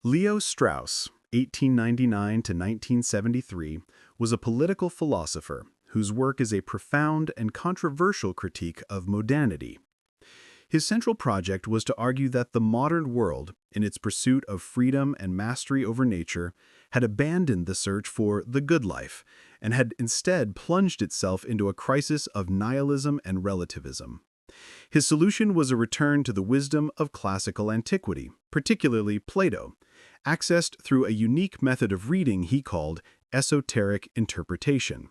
Leo Strauss, 1899 to 1973, was a political philosopher whose work is a profound and controversial critique of modernity. His central project was to argue that the modern world, in its pursuit of freedom and mastery over nature, had abandoned the search for the good life and had instead plunged itself into a crisis of nihilism and relativism. His solution was a return to the wisdom of classical antiquity, particularly Plato, accessed through a unique method of reading he called esoteric interpretation.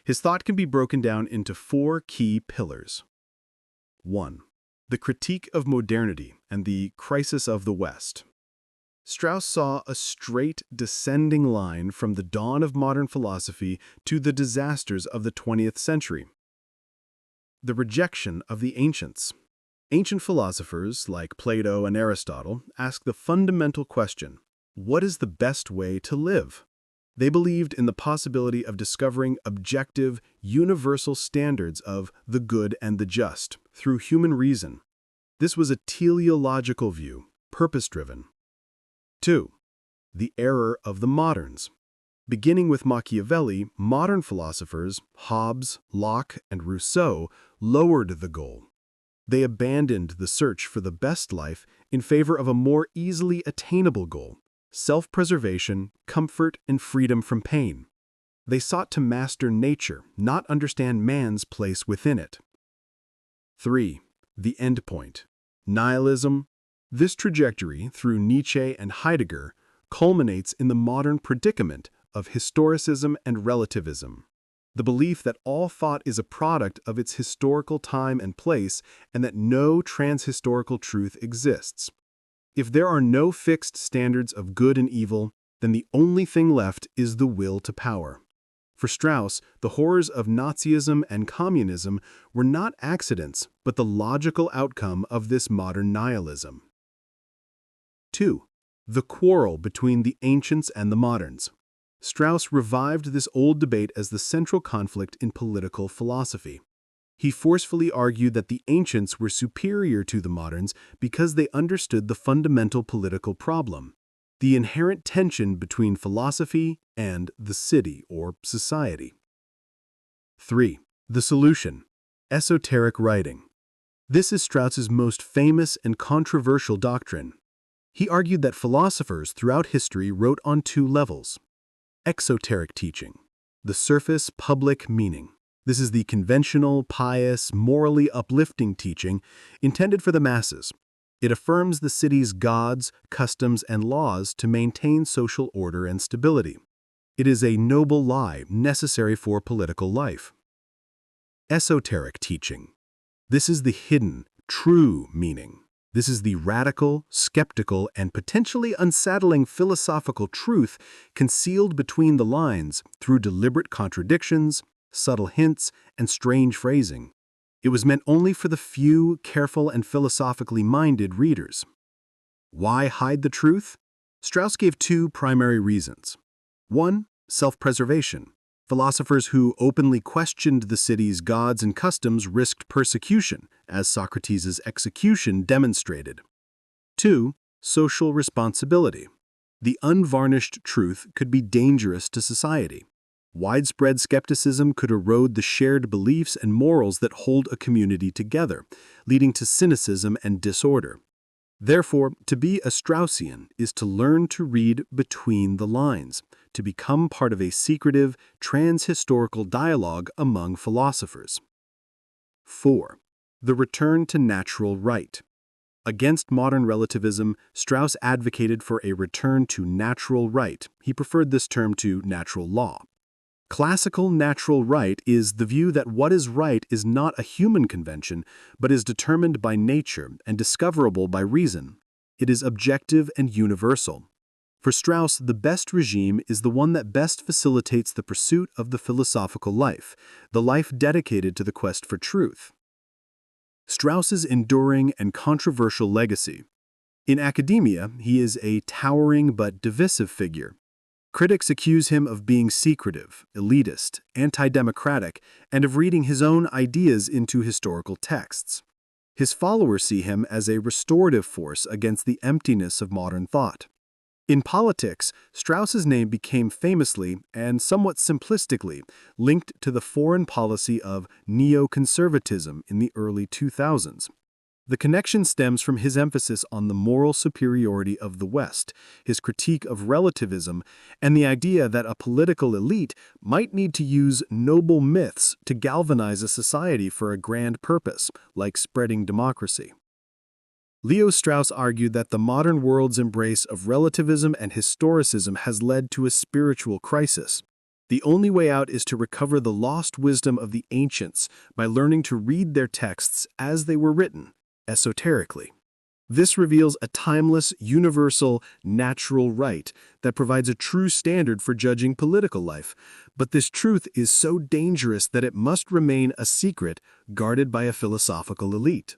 His thought can be broken down into four key pillars. 1. The critique of modernity and the crisis of the West. Strauss saw a straight, descending line from the dawn of modern philosophy to the disasters of the 20th century. The rejection of the ancients. Ancient philosophers, like Plato and Aristotle, asked the fundamental question, what is the best way to live? They believed in the possibility of discovering objective, universal standards of the good and the just through human reason. This was a teleological view, purpose-driven. 2. The error of the moderns. Beginning with Machiavelli, modern philosophers, Hobbes, Locke, and Rousseau, lowered the goal. They abandoned the search for the best life in favor of a more easily attainable goal: self-preservation, comfort, and freedom from pain. They sought to master nature, not understand man's place within it. 3. The endpoint. Nihilism. This trajectory, through Nietzsche and Heidegger, culminates in the modern predicament of historicism and relativism. The belief that all thought is a product of its historical time and place, and that no transhistorical truth exists. If there are no fixed standards of good and evil, then the only thing left is the will to power. For Strauss, the horrors of Nazism and communism were not accidents, but the logical outcome of this modern nihilism. 2. The quarrel between the ancients and the moderns. Strauss revived this old debate as the central conflict in political philosophy. He forcefully argued that the ancients were superior to the moderns because they understood the fundamental political problem, the inherent tension between philosophy and the city or society. 3. The solution. Esoteric writing. This is Strauss's most famous and controversial doctrine. He argued that philosophers throughout history wrote on two levels. Exoteric teaching, the surface public meaning. This is the conventional, pious, morally uplifting teaching intended for the masses. It affirms the city's gods, customs, and laws to maintain social order and stability. It is a noble lie necessary for political life. Esoteric teaching. This is the hidden, true meaning. This is the radical, skeptical, and potentially unsettling philosophical truth concealed between the lines through deliberate contradictions, subtle hints, and strange phrasing. It was meant only for the few, careful, and philosophically minded readers. Why hide the truth? Strauss gave two primary reasons. 1. Self-preservation. Philosophers who openly questioned the city's gods and customs risked persecution, as Socrates' execution demonstrated. 2. Social responsibility. The unvarnished truth could be dangerous to society. Widespread skepticism could erode the shared beliefs and morals that hold a community together, leading to cynicism and disorder. Therefore, to be a Straussian is to learn to read between the lines, to become part of a secretive, transhistorical dialogue among philosophers. 4. The return to natural right. Against modern relativism, Strauss advocated for a return to natural right. He preferred this term to natural law. Classical natural right is the view that what is right is not a human convention, but is determined by nature and discoverable by reason. It is objective and universal. For Strauss, the best regime is the one that best facilitates the pursuit of the philosophical life, the life dedicated to the quest for truth. Strauss's enduring and controversial legacy. In academia, he is a towering but divisive figure. Critics accuse him of being secretive, elitist, anti-democratic, and of reading his own ideas into historical texts. His followers see him as a restorative force against the emptiness of modern thought. In politics, Strauss's name became famously, and somewhat simplistically, linked to the foreign policy of neoconservatism in the early 2000s. The connection stems from his emphasis on the moral superiority of the West, his critique of relativism, and the idea that a political elite might need to use noble myths to galvanize a society for a grand purpose, like spreading democracy. Leo Strauss argued that the modern world's embrace of relativism and historicism has led to a spiritual crisis. The only way out is to recover the lost wisdom of the ancients by learning to read their texts as they were written, esoterically. This reveals a timeless, universal, natural right that provides a true standard for judging political life. But this truth is so dangerous that it must remain a secret guarded by a philosophical elite.